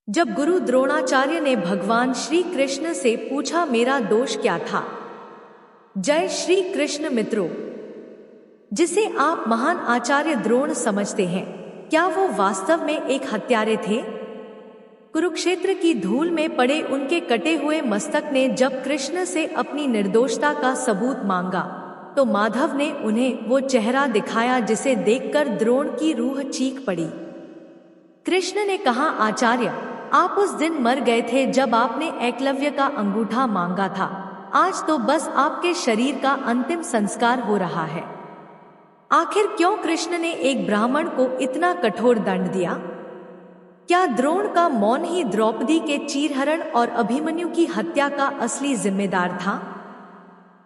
जब गुरु द्रोणाचार्य ने भगवान श्री कृष्ण से पूछा मेरा दोष क्या था। जय श्री कृष्ण मित्रों, जिसे आप महान आचार्य द्रोण समझते हैं, क्या वो वास्तव में एक हत्यारे थे? कुरुक्षेत्र की धूल में पड़े उनके कटे हुए मस्तक ने जब कृष्ण से अपनी निर्दोषता का सबूत मांगा, तो माधव ने उन्हें वो चेहरा दिखाया जिसे देखकर द्रोण की रूह चीख पड़ी। कृष्ण ने कहा, आचार्य, आप उस दिन मर गए थे जब आपने एकलव्य का अंगूठा मांगा था। आज तो बस आपके शरीर का अंतिम संस्कार हो रहा है। आखिर क्यों कृष्ण ने एक ब्राह्मण को इतना कठोर दंड दिया? क्या द्रोण का मौन ही द्रौपदी के चीरहरण और अभिमन्यु की हत्या का असली जिम्मेदार था?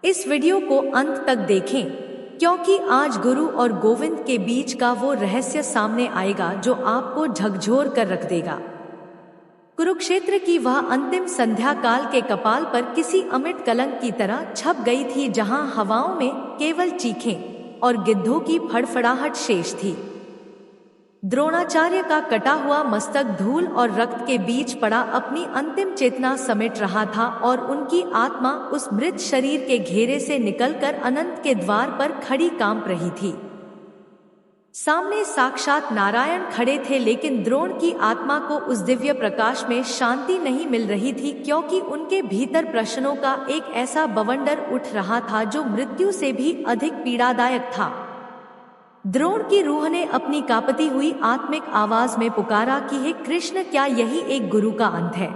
इस वीडियो को अंत तक देखें, क्योंकि आज गुरु और गोविंद के बीच का वो रहस्य सामने आएगा जो आपको झकझोर कर रख देगा। कुरुक्षेत्र की वह अंतिम संध्या काल के कपाल पर किसी अमिट कलंक की तरह छप गई थी, जहां हवाओं में केवल चीखें और गिद्धों की फड़फड़ाहट शेष थी। द्रोणाचार्य का कटा हुआ मस्तक धूल और रक्त के बीच पड़ा अपनी अंतिम चेतना समेट रहा था और उनकी आत्मा उस मृत शरीर के घेरे से निकलकर अनंत के द्वार पर खड़ी कांप रही थी। सामने साक्षात नारायण खड़े थे, लेकिन द्रोण की आत्मा को उस दिव्य प्रकाश में शांति नहीं मिल रही थी, क्योंकि उनके भीतर प्रश्नों का एक ऐसा बवंडर उठ रहा था जो मृत्यु से भी अधिक पीड़ादायक था। द्रोण की रूह ने अपनी कांपती हुई आत्मिक आवाज में पुकारा कि हे कृष्ण, क्या यही एक गुरु का अंत है?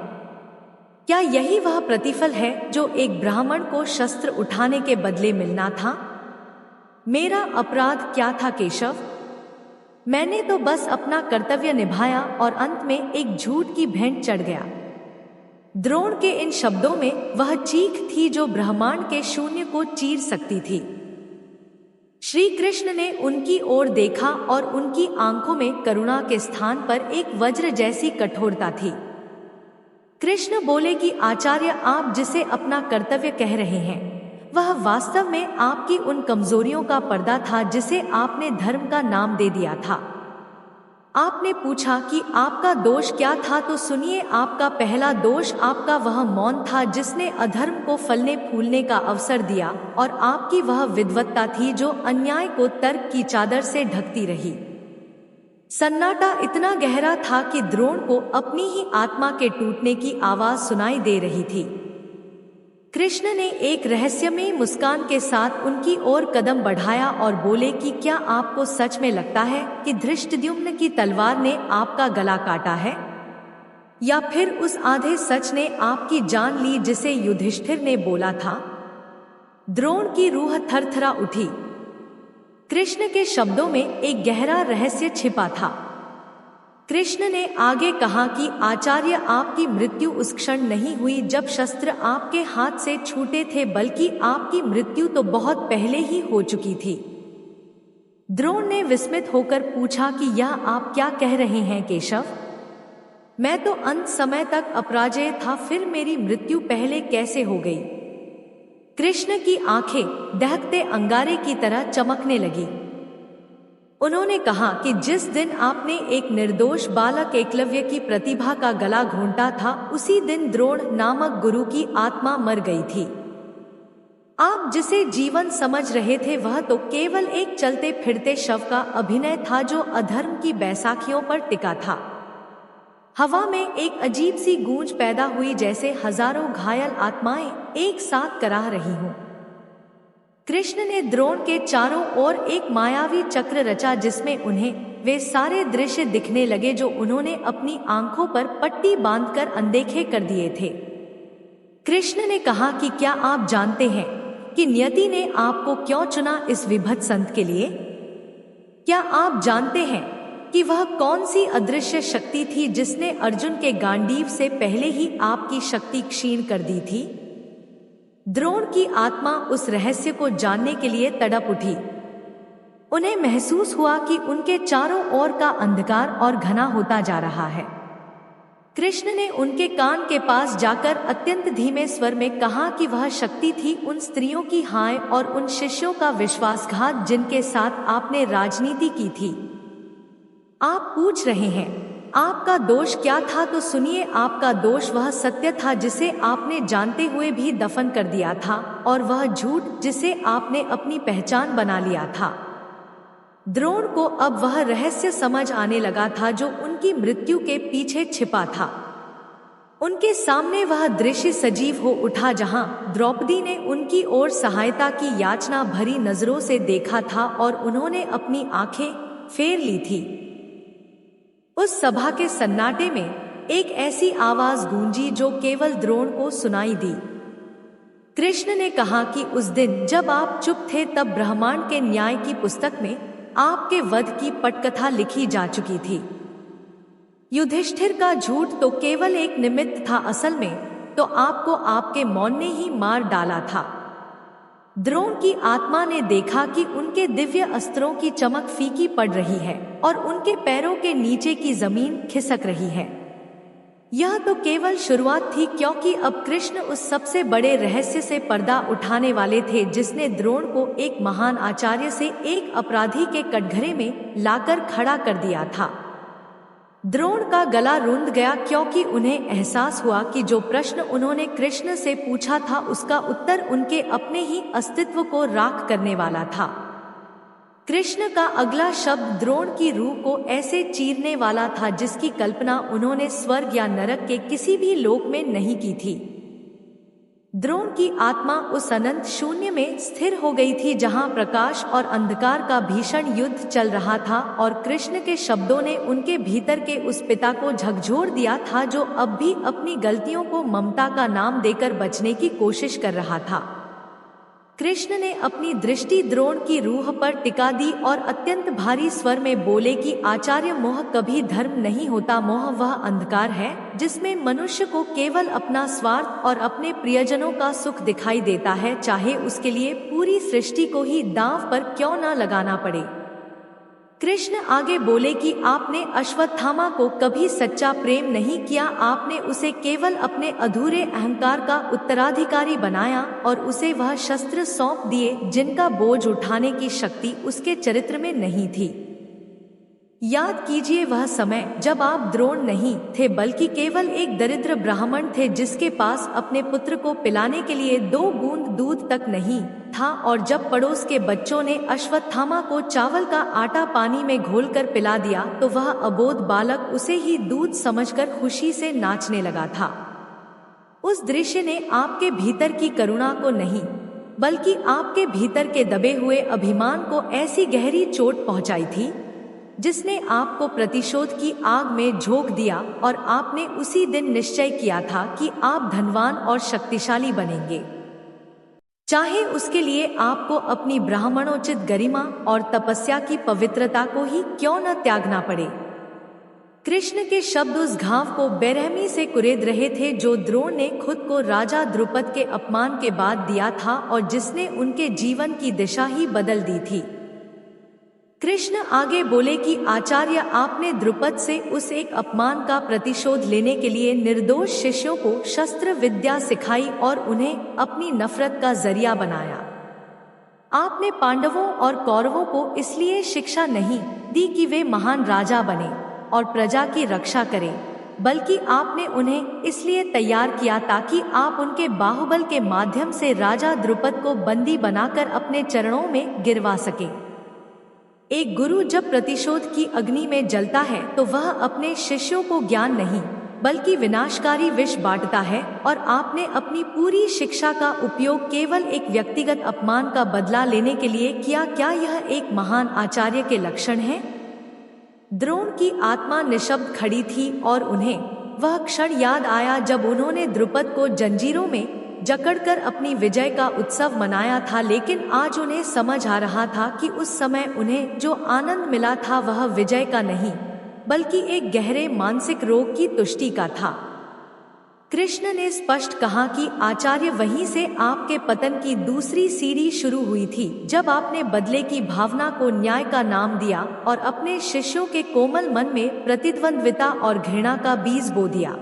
क्या यही वह प्रतिफल है जो एक ब्राह्मण को शस्त्र उठाने के बदले मिलना था? मेरा अपराध क्या था केशव? मैंने तो बस अपना कर्तव्य निभाया और अंत में एक झूठ की भेंट चढ़ गया। द्रोण के इन शब्दों में वह चीख थी जो ब्रह्मांड के शून्य को चीर सकती थी। श्री कृष्ण ने उनकी ओर देखा और उनकी आंखों में करुणा के स्थान पर एक वज्र जैसी कठोरता थी। कृष्ण बोले कि आचार्य, आप जिसे अपना कर्तव्य कह रहे हैं, वह वास्तव में आपकी उन कमजोरियों का पर्दा था जिसे आपने धर्म का नाम दे दिया था। आपने पूछा कि आपका दोष क्या था, तो सुनिए, आपका पहला दोष आपका वह मौन था जिसने अधर्म को फलने फूलने का अवसर दिया, और आपकी वह विद्वत्ता थी जो अन्याय को तर्क की चादर से ढकती रही। सन्नाटा इतना गहरा था कि द्रोण को अपनी ही आत्मा के टूटने की आवाज सुनाई दे रही थी। कृष्ण ने एक रहस्यमयी मुस्कान के साथ उनकी ओर कदम बढ़ाया और बोले कि क्या आपको सच में लगता है कि धृष्टद्युम्न की तलवार ने आपका गला काटा है, या फिर उस आधे सच ने आपकी जान ली जिसे युधिष्ठिर ने बोला था? द्रोण की रूह थरथरा उठी। कृष्ण के शब्दों में एक गहरा रहस्य छिपा था। कृष्ण ने आगे कहा कि आचार्य, आपकी मृत्यु उस क्षण नहीं हुई जब शस्त्र आपके हाथ से छूटे थे, बल्कि आपकी मृत्यु तो बहुत पहले ही हो चुकी थी। द्रोण ने विस्मित होकर पूछा कि यह आप क्या कह रहे हैं केशव? मैं तो अंत समय तक अपराजेय था, फिर मेरी मृत्यु पहले कैसे हो गई? कृष्ण की आंखें दहकते अंगारे की तरह चमकने लगी। उन्होंने कहा कि जिस दिन आपने एक निर्दोष बालक एकलव्य की प्रतिभा का गला घोंटा था, उसी दिन द्रोण नामक गुरु की आत्मा मर गई थी। आप जिसे जीवन समझ रहे थे, वह तो केवल एक चलते फिरते शव का अभिनय था जो अधर्म की बैसाखियों पर टिका था। हवा में एक अजीब सी गूंज पैदा हुई, जैसे हजारों घायल आत्माएं एक साथ कराह रही हों। कृष्ण ने द्रोण के चारों ओर एक मायावी चक्र रचा, जिसमें उन्हें वे सारे दृश्य दिखने लगे जो उन्होंने अपनी आंखों पर पट्टी बांधकर अनदेखे कर दिए थे। कृष्ण ने कहा कि क्या आप जानते हैं कि नियति ने आपको क्यों चुना इस विभत्स अंत के लिए? क्या आप जानते हैं कि वह कौन सी अदृश्य शक्ति थी जिसने अर्जुन के गांडीव से पहले ही आपकी शक्ति क्षीण कर दी थी? द्रोण की आत्मा उस रहस्य को जानने के लिए तड़प उठी। उन्हें महसूस हुआ कि उनके चारों ओर का अंधकार और घना होता जा रहा है। कृष्ण ने उनके कान के पास जाकर अत्यंत धीमे स्वर में कहा कि वह शक्ति थी उन स्त्रियों की हाय और उन शिष्यों का विश्वासघात जिनके साथ आपने राजनीति की थी। आप पूछ रहे हैं, आपका दोष क्या था? तो सुनिए, आपका दोष वह सत्य था जिसे आपने जानते हुए भी दफन कर दिया था, और वह झूठ जिसे आपने अपनी पहचान बना लिया था। द्रोण को अब वह रहस्य समझ आने लगा था जो उनकी मृत्यु के पीछे छिपा था। उनके सामने वह दृश्य सजीव हो उठा जहां द्रौपदी ने उनकी ओर सहायता की याचना भरी नजरों से देखा था और उन्होंने अपनी आंखें फेर ली थी। उस सभा के सन्नाटे में एक ऐसी आवाज गूंजी जो केवल द्रोण को सुनाई दी। कृष्ण ने कहा कि उस दिन जब आप चुप थे तब ब्रह्मांड के न्याय की पुस्तक में आपके वध की पटकथा लिखी जा चुकी थी। युधिष्ठिर का झूठ तो केवल एक निमित्त था, असल में तो आपको आपके मौन ने ही मार डाला था। द्रोण की आत्मा ने देखा कि उनके दिव्य अस्त्रों की चमक फीकी पड़ रही है और उनके पैरों के नीचे की जमीन खिसक रही है। यह तो केवल शुरुआत थी, क्योंकि अब कृष्ण उस सबसे बड़े रहस्य से पर्दा उठाने वाले थे जिसने द्रोण को एक महान आचार्य से एक अपराधी के कटघरे में लाकर खड़ा कर दिया था। द्रोण का गला रुंध गया, क्योंकि उन्हें एहसास हुआ कि जो प्रश्न उन्होंने कृष्ण से पूछा था उसका उत्तर उनके अपने ही अस्तित्व को राख करने वाला था। कृष्ण का अगला शब्द द्रोण की रूह को ऐसे चीरने वाला था जिसकी कल्पना उन्होंने स्वर्ग या नरक के किसी भी लोक में नहीं की थी। द्रोण की आत्मा उस अनंत शून्य में स्थिर हो गई थी जहां प्रकाश और अंधकार का भीषण युद्ध चल रहा था, और कृष्ण के शब्दों ने उनके भीतर के उस पिता को झकझोर दिया था जो अब भी अपनी गलतियों को ममता का नाम देकर बचने की कोशिश कर रहा था। कृष्ण ने अपनी दृष्टि द्रोण की रूह पर टिका दी और अत्यंत भारी स्वर में बोले कि आचार्य, मोह कभी धर्म नहीं होता। मोह वह अंधकार है जिसमें मनुष्य को केवल अपना स्वार्थ और अपने प्रियजनों का सुख दिखाई देता है, चाहे उसके लिए पूरी सृष्टि को ही दांव पर क्यों न लगाना पड़े। कृष्ण आगे बोले कि आपने अश्वत्थामा को कभी सच्चा प्रेम नहीं किया, आपने उसे केवल अपने अधूरे अहंकार का उत्तराधिकारी बनाया और उसे वह शस्त्र सौंप दिए जिनका बोझ उठाने की शक्ति उसके चरित्र में नहीं थी। याद कीजिए वह समय जब आप द्रोण नहीं थे बल्कि केवल एक दरिद्र ब्राह्मण थे जिसके पास अपने पुत्र को पिलाने के लिए 2 बूंद दूध तक नहीं था, और जब पड़ोस के बच्चों ने अश्वत्थामा को चावल का आटा पानी में घोलकर पिला दिया तो वह अबोध बालक उसे ही दूध समझकर खुशी से नाचने लगा था। उस दृश्य ने आपके भीतर की करुणा को नहीं बल्कि आपके भीतर के दबे हुए अभिमान को ऐसी गहरी चोट पहुंचाई थी जिसने आपको प्रतिशोध की आग में झोंक दिया, और आपने उसी दिन निश्चय किया था कि आप धनवान और शक्तिशाली बनेंगे, चाहे उसके लिए आपको अपनी ब्राह्मणोचित गरिमा और तपस्या की पवित्रता को ही क्यों न त्यागना पड़े। कृष्ण के शब्द उस घाव को बेरहमी से कुरेद रहे थे जो द्रोण ने खुद को राजा द्रुपद के अपमान के बाद दिया था और जिसने उनके जीवन की दिशा ही बदल दी थी। कृष्ण आगे बोले कि आचार्य, आपने द्रुपद से उस एक अपमान का प्रतिशोध लेने के लिए निर्दोष शिष्यों को शस्त्र विद्या सिखाई और उन्हें अपनी नफरत का जरिया बनाया। आपने पांडवों और कौरवों को इसलिए शिक्षा नहीं दी कि वे महान राजा बने और प्रजा की रक्षा करें, बल्कि आपने उन्हें इसलिए तैयार किया ताकि आप उनके बाहुबल के माध्यम से राजा द्रुपद को बंदी बनाकर अपने चरणों में गिरवा सके। एक गुरु जब प्रतिशोध की अग्नि में जलता है तो वह अपने शिष्यों को ज्ञान नहीं बल्कि विनाशकारी विष बांटता है, और आपने अपनी पूरी शिक्षा का उपयोग केवल एक व्यक्तिगत अपमान का बदला लेने के लिए किया। क्या यह एक महान आचार्य के लक्षण है? द्रोण की आत्मा निशब्द खड़ी थी और उन्हें वह क्षण याद आया जब उन्होंने द्रुपद को जंजीरों में जकड़कर अपनी विजय का उत्सव मनाया था, लेकिन आज उन्हें समझ आ रहा था कि उस समय उन्हें जो आनंद मिला था वह विजय का नहीं बल्कि एक गहरे मानसिक रोग की तुष्टि का था। कृष्ण ने स्पष्ट कहा कि आचार्य, वहीं से आपके पतन की दूसरी सीढ़ी शुरू हुई थी जब आपने बदले की भावना को न्याय का नाम दिया और अपने शिष्यों के कोमल मन में प्रतिद्वंद्विता और घृणा का बीज बो दिया।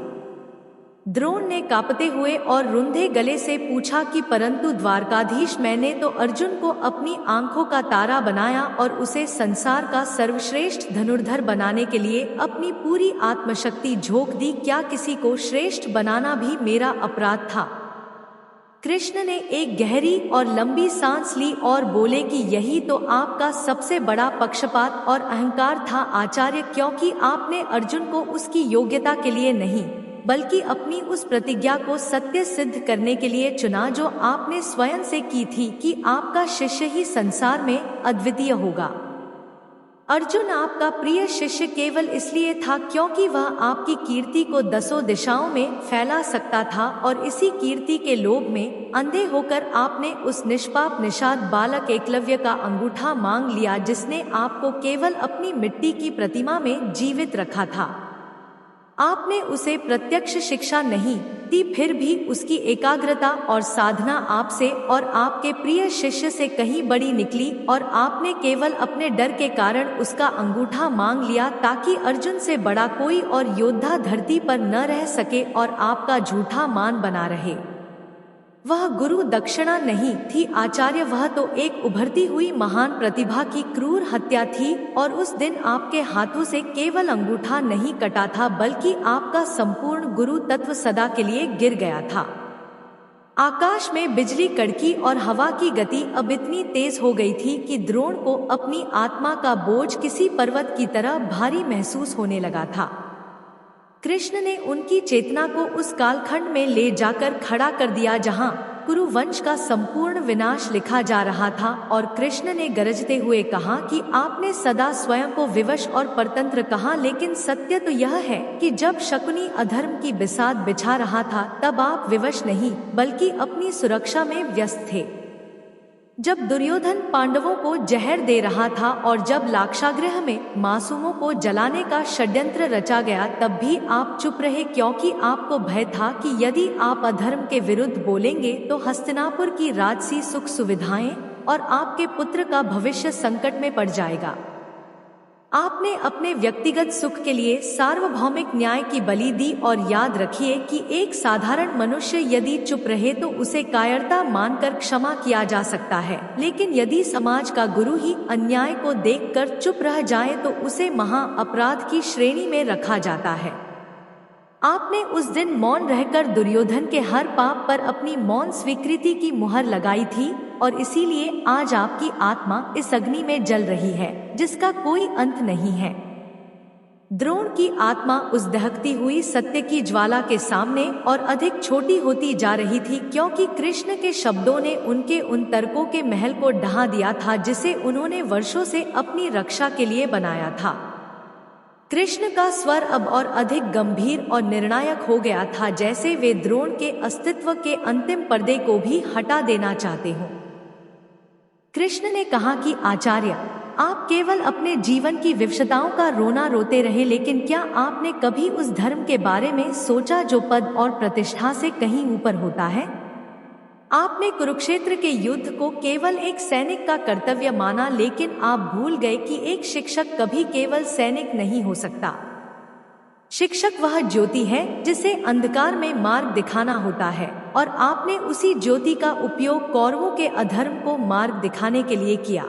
द्रोण ने कांपते हुए और रुंधे गले से पूछा कि परंतु द्वारकाधीश, मैंने तो अर्जुन को अपनी आंखों का तारा बनाया और उसे संसार का सर्वश्रेष्ठ धनुर्धर बनाने के लिए अपनी पूरी आत्मशक्ति झोंक दी। क्या किसी को श्रेष्ठ बनाना भी मेरा अपराध था? कृष्ण ने एक गहरी और लंबी सांस ली और बोले कि यही तो आपका सबसे बड़ा पक्षपात और अहंकार था आचार्य, क्योंकि आपने अर्जुन को उसकी योग्यता के लिए नहीं बल्कि अपनी उस प्रतिज्ञा को सत्य सिद्ध करने के लिए चुना जो आपने स्वयं से की थी कि आपका शिष्य ही संसार में अद्वितीय होगा। अर्जुन आपका प्रिय शिष्य केवल इसलिए था क्योंकि वह आपकी कीर्ति को दसों दिशाओं में फैला सकता था, और इसी कीर्ति के लोभ में अंधे होकर आपने उस निष्पाप निषाद बालक एकलव्य का अंगूठा मांग लिया, जिसने आपको केवल अपनी मिट्टी की प्रतिमा में जीवित रखा था। आपने उसे प्रत्यक्ष शिक्षा नहीं दी, फिर भी उसकी एकाग्रता और साधना आपसे और आपके प्रिय शिष्य से कहीं बड़ी निकली, और आपने केवल अपने डर के कारण उसका अंगूठा मांग लिया ताकि अर्जुन से बड़ा कोई और योद्धा धरती पर न रह सके और आपका झूठा मान बना रहे। वह गुरु दक्षिणा नहीं थी आचार्य, वह तो एक उभरती हुई महान प्रतिभा की क्रूर हत्या थी, और उस दिन आपके हाथों से केवल अंगूठा नहीं कटा था बल्कि आपका संपूर्ण गुरु तत्व सदा के लिए गिर गया था। आकाश में बिजली कड़की और हवा की गति अब इतनी तेज हो गई थी कि द्रोण को अपनी आत्मा का बोझ किसी पर्वत की तरह भारी महसूस होने लगा था। कृष्ण ने उनकी चेतना को उस कालखंड में ले जाकर खड़ा कर दिया जहां कुरु वंश का संपूर्ण विनाश लिखा जा रहा था, और कृष्ण ने गरजते हुए कहा कि आपने सदा स्वयं को विवश और परतंत्र कहा, लेकिन सत्य तो यह है कि जब शकुनी अधर्म की बिसात बिछा रहा था तब आप विवश नहीं बल्कि अपनी सुरक्षा में व्यस्त थे। जब दुर्योधन पांडवों को जहर दे रहा था और जब लाक्षागृह में मासूमों को जलाने का षड्यंत्र रचा गया तब भी आप चुप रहे, क्योंकि आपको भय था कि यदि आप अधर्म के विरुद्ध बोलेंगे तो हस्तिनापुर की राजसी सुख सुविधाएं और आपके पुत्र का भविष्य संकट में पड़ जाएगा। आपने अपने व्यक्तिगत सुख के लिए सार्वभौमिक न्याय की बलि दी, और याद रखिए कि एक साधारण मनुष्य यदि चुप रहे तो उसे कायरता मानकर क्षमा किया जा सकता है, लेकिन यदि समाज का गुरु ही अन्याय को देखकर चुप रह जाए तो उसे महा अपराध की श्रेणी में रखा जाता है। आपने उस दिन मौन रहकर दुर्योधन के हर पाप पर अपनी मौन स्वीकृति की मुहर लगाई थी, और इसीलिए आज आपकी आत्मा इस अग्नि में जल रही है जिसका कोई अंत नहीं है। द्रोण की आत्मा उस दहकती हुई सत्य की ज्वाला के सामने और अधिक छोटी होती जा रही थी, क्योंकि कृष्ण के शब्दों ने उनके उन तर्कों के महल को ढहा दिया था जिसे उन्होंने वर्षों से अपनी रक्षा के लिए बनाया था। कृष्ण का स्वर अब और अधिक गंभीर और निर्णायक हो गया था, जैसे वे द्रोण के अस्तित्व के अंतिम पर्दे को भी हटा देना चाहते हों। कृष्ण ने कहा कि आचार्य, आप केवल अपने जीवन की विवशताओं का रोना रोते रहे, लेकिन क्या आपने कभी उस धर्म के बारे में सोचा जो पद और प्रतिष्ठा से कहीं ऊपर होता है? आपने कुरुक्षेत्र के युद्ध को केवल एक सैनिक का कर्तव्य माना, लेकिन आप भूल गए कि एक शिक्षक कभी केवल सैनिक नहीं हो सकता। शिक्षक वह ज्योति है जिसे अंधकार में मार्ग दिखाना होता है, और आपने उसी ज्योति का उपयोग कौरवों के अधर्म को मार्ग दिखाने के लिए किया।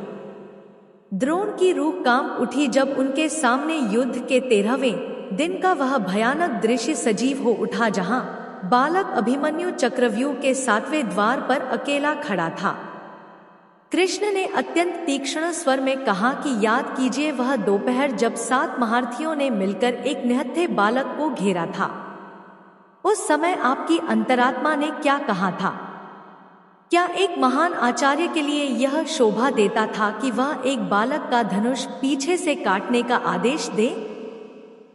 द्रोण की रूह कांप उठी जब उनके सामने युद्ध के 13वें दिन का वह भयानक दृश्य सजीव हो उठा, जहां बालक अभिमन्यु चक्रव्यूह के 7वें द्वार पर अकेला खड़ा था। कृष्ण ने अत्यंत तीक्ष्ण स्वर में कहा कि याद कीजिए वह दोपहर जब 7 महारथियों ने मिलकर एक निहत्थे बालक को घेरा था। उस समय आपकी अंतरात्मा ने क्या कहा था? क्या एक महान आचार्य के लिए यह शोभा देता था कि वह एक बालक का धनुष पीछे से काटने का आदेश दे?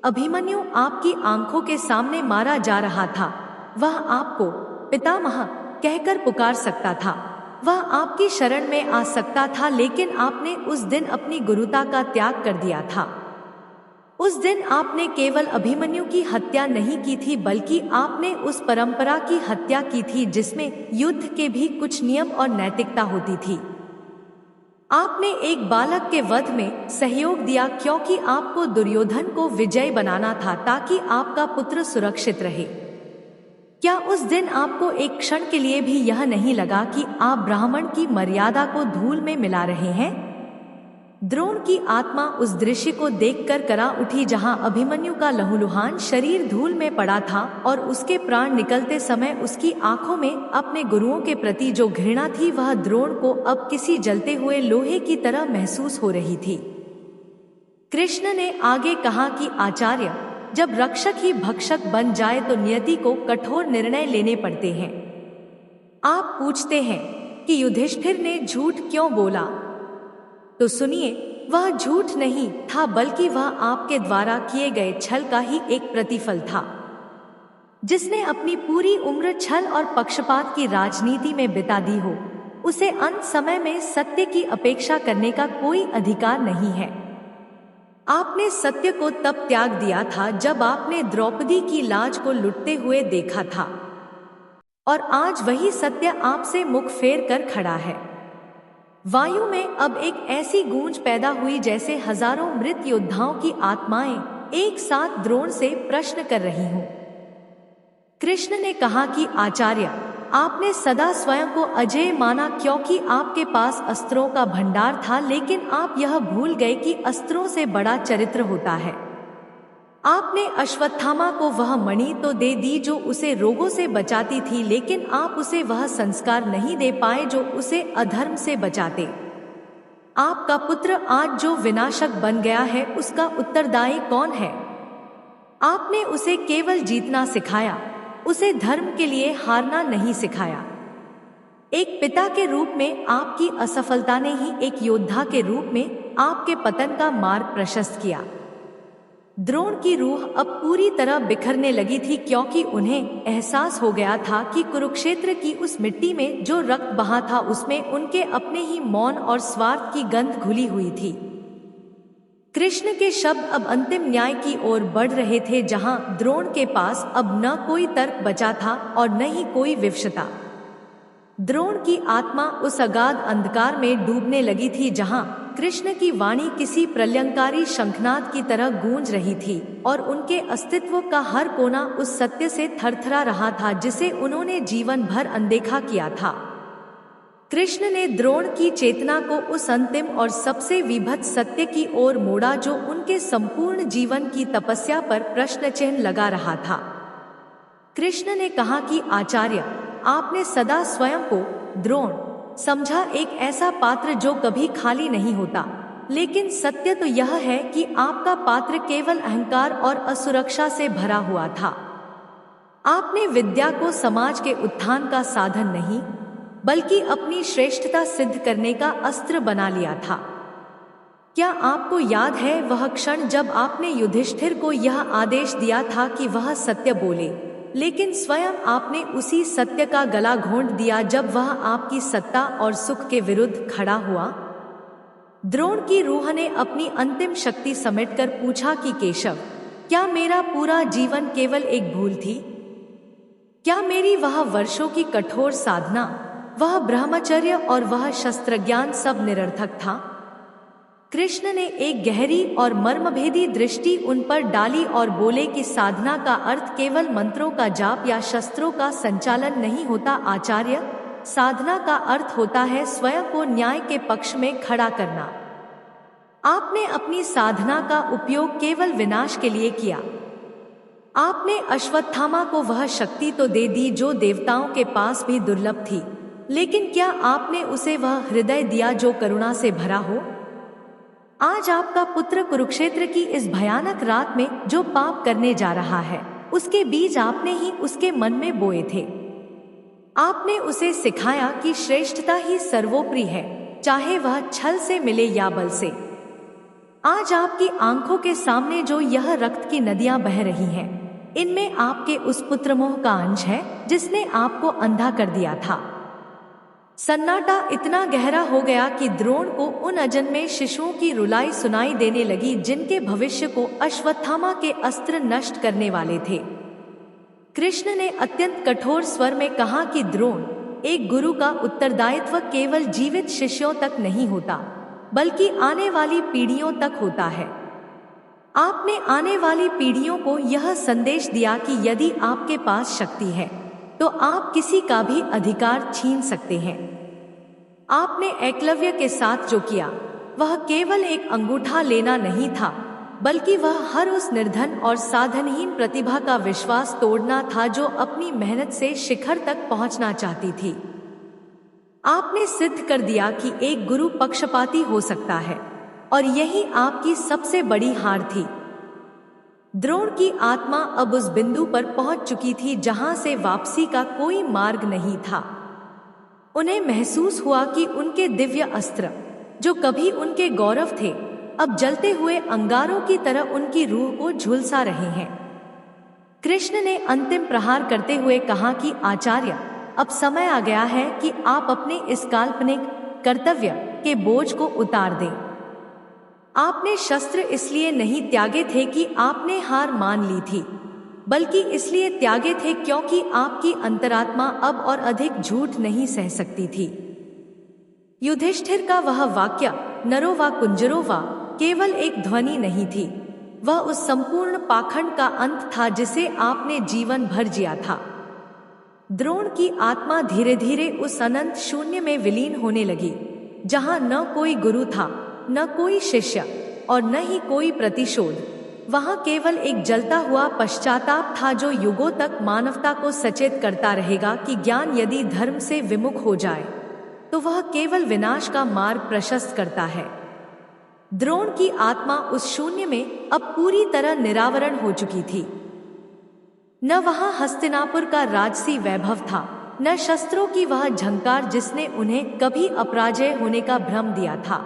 अभिमन्यु आपकी आंखों के सामने मारा जा रहा था। वह आपको पितामह कहकर पुकार सकता था, वह आपकी शरण में आ सकता था, लेकिन आपने उस दिन अपनी गुरुता का त्याग कर दिया था। उस दिन आपने केवल अभिमन्यु की हत्या नहीं की थी, बल्कि आपने उस परंपरा की हत्या की थी जिसमें युद्ध के भी कुछ नियम और नैतिकता होती थी। आपने एक बालक के वध में सहयोग दिया क्योंकि आपको दुर्योधन को विजयी बनाना था ताकि आपका पुत्र सुरक्षित रहे। क्या उस दिन आपको एक क्षण के लिए भी यह नहीं लगा कि आप ब्राह्मण की मर्यादा को धूल में मिला रहे हैं? द्रोण की आत्मा उस दृश्य को देखकर करा उठी जहां अभिमन्यु का लहूलुहान शरीर धूल में पड़ा था और उसके प्राण निकलते समय उसकी आंखों में अपने गुरुओं के प्रति जो घृणा थी वह द्रोण को अब किसी जलते हुए लोहे की तरह महसूस हो रही थी। कृष्ण ने आगे कहा कि आचार्य, जब रक्षक ही भक्षक बन जाए तो नियति को कठोर निर्णय लेने पड़ते हैं। आप पूछते हैं कि युधिष्ठिर ने झूठ क्यों बोला? तो सुनिए, वह झूठ नहीं था बल्कि वह आपके द्वारा किए गए छल का ही एक प्रतिफल था। जिसने अपनी पूरी उम्र छल और पक्षपात की राजनीति में बिता दी हो, उसे अंत समय में सत्य की अपेक्षा करने का कोई अधिकार नहीं है। आपने सत्य को तब त्याग दिया था जब आपने द्रौपदी की लाज को लुटते हुए देखा था, और आज वही सत्य आपसे मुख फेर कर खड़ा है। वायु में अब एक ऐसी गूंज पैदा हुई जैसे हजारों मृत योद्धाओं की आत्माएं एक साथ द्रोण से प्रश्न कर रही हों। कृष्ण ने कहा कि आचार्य, आपने सदा स्वयं को अजेय माना क्योंकि आपके पास अस्त्रों का भंडार था, लेकिन आप यह भूल गए कि अस्त्रों से बड़ा चरित्र होता है। आपने अश्वत्थामा को वह मणि तो दे दी जो उसे रोगों से बचाती थी, लेकिन आप उसे वह संस्कार नहीं दे पाए जो उसे अधर्म से बचाते। आपका पुत्र आज जो विनाशक बन गया है उसका उत्तरदायी कौन है? आपने उसे केवल जीतना सिखाया, उसे धर्म के लिए हारना नहीं सिखाया। एक पिता के रूप में आपकी असफलता ने ही एक योद्धा के रूप में आपके पतन का मार्ग प्रशस्त किया। द्रोण की रूह अब पूरी तरह बिखरने लगी थी क्योंकि उन्हें एहसास हो गया था कि कुरुक्षेत्र की उस मिट्टी में जो रक्त बहा था उसमें उनके अपने ही मौन और स्वार्थ की गंध घुली हुई थी। कृष्ण के शब्द अब अंतिम न्याय की ओर बढ़ रहे थे, जहां द्रोण के पास अब न कोई तर्क बचा था और न ही कोई विवशता। द्रोण की आत्मा उस अगाध अंधकार में डूबने लगी थी जहां कृष्ण की वाणी किसी प्रलयंकारी शंखनाद की तरह गूंज रही थी और उनके अस्तित्व का हर कोना उस सत्य से थरथरा रहा था जिसे उन्होंने जीवन भर अनदेखा किया था। कृष्ण ने द्रोण की चेतना को उस अंतिम और सबसे विभत्स सत्य की ओर मोड़ा जो उनके संपूर्ण जीवन की तपस्या पर प्रश्न चिन्ह लगा रहा था। कृष्ण ने कहा कि आचार्य, आपने सदा स्वयं को द्रोण समझा एक ऐसा पात्र जो कभी खाली नहीं होता, लेकिन सत्य तो यह है कि आपका पात्र केवल अहंकार और असुरक्षा से भरा हुआ था। आपने विद्या को समाज के उत्थान का साधन नहीं बल्कि अपनी श्रेष्ठता सिद्ध करने का अस्त्र बना लिया था। क्या आपको याद है वह क्षण जब आपने युधिष्ठिर को यह आदेश दिया था कि वह सत्य बोले, लेकिन स्वयं आपने उसी सत्य का गला घोंट दिया जब वह आपकी सत्ता और सुख के विरुद्ध खड़ा हुआ? द्रोण की रूह ने अपनी अंतिम शक्ति समेटकर पूछा कि केशव, क्या मेरा पूरा जीवन केवल एक भूल थी? क्या मेरी वह वर्षों की कठोर साधना, वह ब्रह्मचर्य और वह शस्त्र ज्ञान सब निरर्थक था? कृष्ण ने एक गहरी और मर्मभेदी दृष्टि उन पर डाली और बोले कि साधना का अर्थ केवल मंत्रों का जाप या शस्त्रों का संचालन नहीं होता आचार्य, साधना का अर्थ होता है स्वयं को न्याय के पक्ष में खड़ा करना। आपने अपनी साधना का उपयोग केवल विनाश के लिए किया। आपने अश्वत्थामा को वह शक्ति तो दे दी जो देवताओं के पास भी दुर्लभ थी, लेकिन क्या आपने उसे वह हृदय दिया जो करुणा से भरा हो? आज आपका पुत्र कुरुक्षेत्र की इस भयानक रात में जो पाप करने जा रहा है, उसके बीज आपने ही उसके मन में बोए थे। आपने उसे सिखाया कि श्रेष्ठता ही सर्वोपरि है, चाहे वह छल से मिले या बल से। आज आपकी आंखों के सामने जो यह रक्त की नदियां बह रही हैं, इनमें आपके उस पुत्र मोह का अंश है जिसने आपको अंधा कर दिया था। सन्नाटा इतना गहरा हो गया कि द्रोण को उन अजन्मे शिशुओं की रुलाई सुनाई देने लगी जिनके भविष्य को अश्वत्थामा के अस्त्र नष्ट करने वाले थे। कृष्ण ने अत्यंत कठोर स्वर में कहा कि द्रोण, एक गुरु का उत्तरदायित्व केवल जीवित शिष्यों तक नहीं होता, बल्कि आने वाली पीढ़ियों तक होता है। आपने आने वाली पीढ़ियों को यह संदेश दिया कि यदि आपके पास शक्ति है तो आप किसी का भी अधिकार छीन सकते हैं। आपने एकलव्य के साथ जो किया वह केवल एक अंगूठा लेना नहीं था, बल्कि वह हर उस निर्धन और साधनहीन प्रतिभा का विश्वास तोड़ना था जो अपनी मेहनत से शिखर तक पहुंचना चाहती थी। आपने सिद्ध कर दिया कि एक गुरु पक्षपाती हो सकता है, और यही आपकी सबसे बड़ी हार थी। द्रोण की आत्मा अब उस बिंदु पर पहुंच चुकी थी जहां से वापसी का कोई मार्ग नहीं था। उन्हें महसूस हुआ कि उनके दिव्य अस्त्र, जो कभी उनके गौरव थे, अब जलते हुए अंगारों की तरह उनकी रूह को झुलसा रहे हैं। कृष्ण ने अंतिम प्रहार करते हुए कहा कि आचार्य, अब समय आ गया है कि आप अपने इस काल्पनिक कर्तव्य के बोझ को उतार दें। आपने शस्त्र इसलिए नहीं त्यागे थे कि आपने हार मान ली थी, बल्कि इसलिए त्यागे थे क्योंकि आपकी अंतरात्मा अब और अधिक झूठ नहीं सह सकती थी। युधिष्ठिर का वह वाक्य नरो वा कुंजरो वा केवल एक ध्वनि नहीं थी, वह उस संपूर्ण पाखंड का अंत था जिसे आपने जीवन भर जिया था। द्रोण की आत्मा धीरे धीरे उस अनंत शून्य में विलीन होने लगी, जहां न कोई गुरु था, न कोई शिष्य, और न ही कोई प्रतिशोध। वहां केवल एक जलता हुआ पश्चाताप था जो युगों तक मानवता को सचेत करता रहेगा कि ज्ञान यदि धर्म से विमुख हो जाए तो वह केवल विनाश का मार्ग प्रशस्त करता है। द्रोण की आत्मा उस शून्य में अब पूरी तरह निरावरण हो चुकी थी। न वहां हस्तिनापुर का राजसी वैभव था, न शस्त्रों की वह झंकार जिसने उन्हें कभी अपराजय होने का भ्रम दिया था।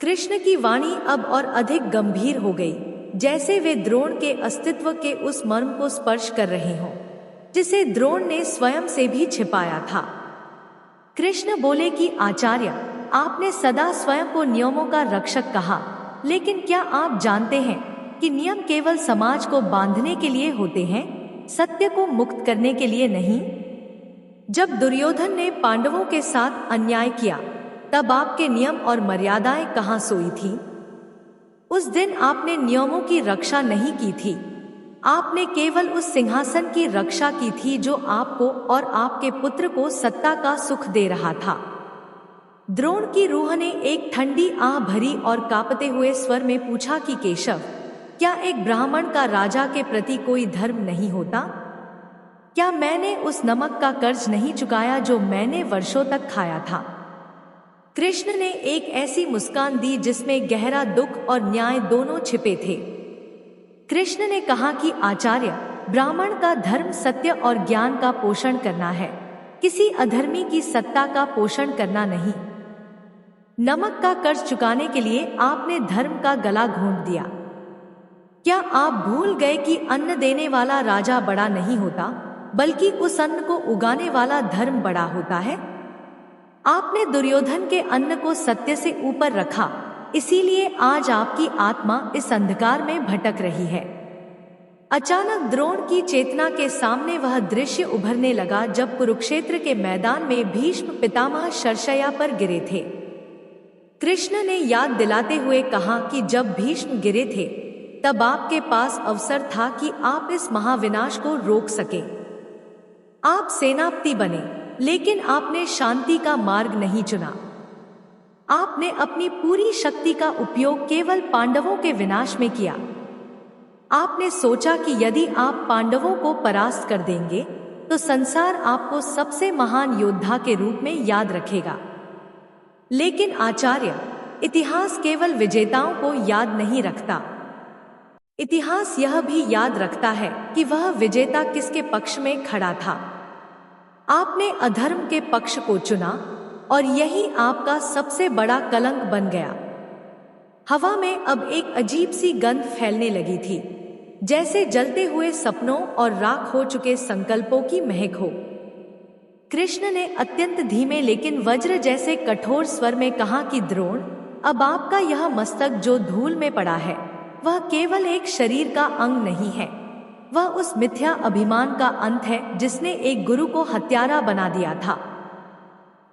कृष्ण की वाणी अब और अधिक गंभीर हो गई, जैसे वे द्रोण के अस्तित्व के उस मर्म को स्पर्श कर रहे हों जिसे द्रोण ने स्वयं से भी छिपाया था। कृष्ण बोले कि आचार्य, आपने सदा स्वयं को नियमों का रक्षक कहा, लेकिन क्या आप जानते हैं कि नियम केवल समाज को बांधने के लिए होते हैं, सत्य को मुक्त करने के लिए नहीं। जब दुर्योधन ने पांडवों के साथ अन्याय किया, तब आपके नियम और मर्यादाएं कहां सोई थी? उस दिन आपने नियमों की रक्षा नहीं की थी, आपने केवल उस सिंहासन की रक्षा की थी जो आपको और आपके पुत्र को सत्ता का सुख दे रहा था। द्रोण की रूह ने एक ठंडी आह भरी और कांपते हुए स्वर में पूछा कि केशव, क्या एक ब्राह्मण का राजा के प्रति कोई धर्म नहीं होता? क्या मैंने उस नमक का कर्ज नहीं चुकाया जो मैंने वर्षों तक खाया था? कृष्ण ने एक ऐसी मुस्कान दी जिसमें गहरा दुख और न्याय दोनों छिपे थे। कृष्ण ने कहा कि आचार्य, ब्राह्मण का धर्म सत्य और ज्ञान का पोषण करना है, किसी अधर्मी की सत्ता का पोषण करना नहीं। नमक का कर्ज चुकाने के लिए आपने धर्म का गला घोंट दिया। क्या आप भूल गए कि अन्न देने वाला राजा बड़ा नहीं होता, बल्कि उस अन्न को उगाने वाला धर्म बड़ा होता है? आपने दुर्योधन के अन्न को सत्य से ऊपर रखा, इसीलिए आज आपकी आत्मा इस अंधकार में भटक रही है। अचानक द्रोण की चेतना के सामने वह दृश्य उभरने लगा जब कुरुक्षेत्र के मैदान में भीष्म पितामह शरशय्या पर गिरे थे। कृष्ण ने याद दिलाते हुए कहा कि जब भीष्म गिरे थे तब आपके पास अवसर था कि आप इस महाविनाश को रोक सके। आप सेनापति बने, लेकिन आपने शांति का मार्ग नहीं चुना। आपने अपनी पूरी शक्ति का उपयोग केवल पांडवों के विनाश में किया। आपने सोचा कि यदि आप पांडवों को परास्त कर देंगे तो संसार आपको सबसे महान योद्धा के रूप में याद रखेगा। लेकिन आचार्य, इतिहास केवल विजेताओं को याद नहीं रखता, इतिहास यह भी याद रखता है कि वह विजेता किसके पक्ष में खड़ा था। आपने अधर्म के पक्ष को चुना और यही आपका सबसे बड़ा कलंक बन गया। हवा में अब एक अजीब सी गंध फैलने लगी थी, जैसे जलते हुए सपनों और राख हो चुके संकल्पों की महक हो। कृष्ण ने अत्यंत धीमे लेकिन वज्र जैसे कठोर स्वर में कहा कि द्रोण, अब आपका यह मस्तक जो धूल में पड़ा है वह केवल एक शरीर का अंग नहीं है, वह उस मिथ्या अभिमान का अंत है जिसने एक गुरु को हत्यारा बना दिया था।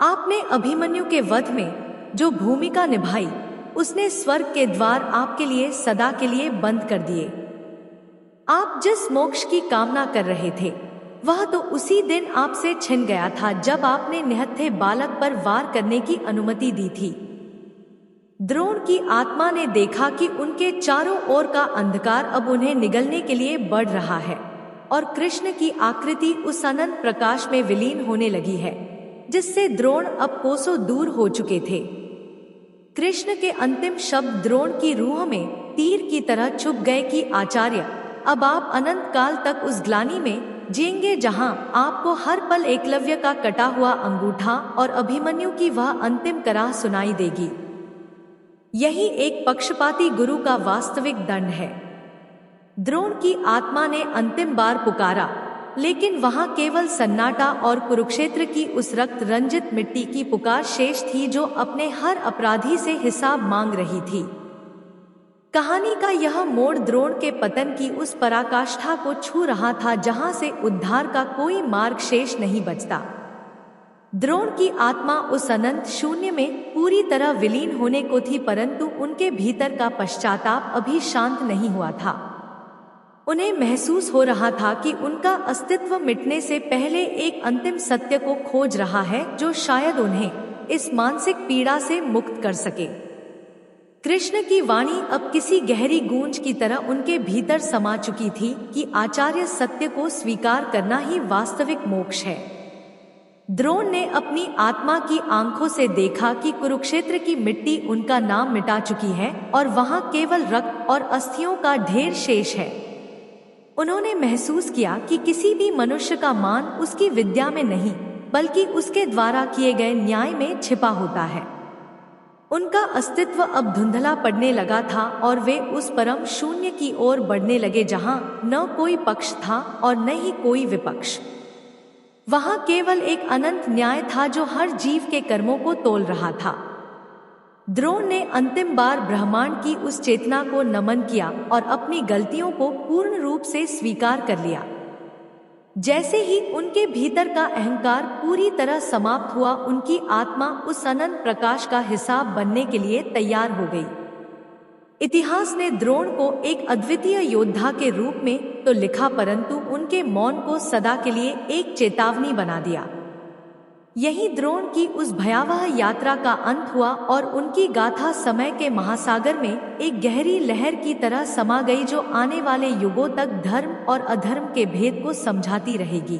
आपने अभिमन्यु के वध में जो भूमिका निभाई, उसने स्वर्ग के द्वार आपके लिए सदा के लिए बंद कर दिए। आप जिस मोक्ष की कामना कर रहे थे वह तो उसी दिन आपसे छिन गया था जब आपने निहत्थे बालक पर वार करने की अनुमति दी थी। द्रोण की आत्मा ने देखा कि उनके चारों ओर का अंधकार अब उन्हें निगलने के लिए बढ़ रहा है और कृष्ण की आकृति उस अनंत प्रकाश में विलीन होने लगी है जिससे द्रोण अब कोसों दूर हो चुके थे। कृष्ण के अंतिम शब्द द्रोण की रूह में तीर की तरह चुभ गए कि आचार्य, अब आप अनंत काल तक उस ग्लानि में जिएंगे जहां आपको हर पल एकलव्य का कटा हुआ अंगूठा और अभिमन्यु की वह अंतिम कराह सुनाई देगी। यही एक पक्षपाती गुरु का वास्तविक दंड है। द्रोण की आत्मा ने अंतिम बार पुकारा, लेकिन वहां केवल सन्नाटा और कुरुक्षेत्र की उस रक्त रंजित मिट्टी की पुकार शेष थी जो अपने हर अपराधी से हिसाब मांग रही थी। कहानी का यह मोड़ द्रोण के पतन की उस पराकाष्ठा को छू रहा था जहां से उद्धार का कोई मार्ग शेष नहीं बचता। द्रोण की आत्मा उस अनंत शून्य में पूरी तरह विलीन होने को थी, परंतु उनके भीतर का पश्चाताप अभी शांत नहीं हुआ था। उन्हें महसूस हो रहा था कि उनका अस्तित्व मिटने से पहले एक अंतिम सत्य को खोज रहा है जो शायद उन्हें इस मानसिक पीड़ा से मुक्त कर सके। कृष्ण की वाणी अब किसी गहरी गूंज की तरह उनके भीतर समा चुकी थी कि आचार्य, सत्य को स्वीकार करना ही वास्तविक मोक्ष है। द्रोण ने अपनी आत्मा की आंखों से देखा कि कुरुक्षेत्र की मिट्टी उनका नाम मिटा चुकी है और वहां केवल रक्त और अस्थियों का ढेर शेष है। उन्होंने महसूस किया कि किसी भी मनुष्य का मान उसकी विद्या में नहीं बल्कि उसके द्वारा किए गए न्याय में छिपा होता है। उनका अस्तित्व अब धुंधला पड़ने लगा था और वे उस परम शून्य की ओर बढ़ने लगे जहां न कोई पक्ष था और न ही कोई विपक्ष। वहां केवल एक अनंत न्याय था जो हर जीव के कर्मों को तोल रहा था। द्रोण ने अंतिम बार ब्रह्मांड की उस चेतना को नमन किया और अपनी गलतियों को पूर्ण रूप से स्वीकार कर लिया। जैसे ही उनके भीतर का अहंकार पूरी तरह समाप्त हुआ, उनकी आत्मा उस अनंत प्रकाश का हिसाब बनने के लिए तैयार हो गई। इतिहास ने द्रोण को एक अद्वितीय योद्धा के रूप में तो लिखा, परंतु उनके मौन को सदा के लिए एक चेतावनी बना दिया। यही द्रोण की उस भयावह यात्रा का अंत हुआ और उनकी गाथा समय के महासागर में एक गहरी लहर की तरह समा गई जो आने वाले युगों तक धर्म और अधर्म के भेद को समझाती रहेगी।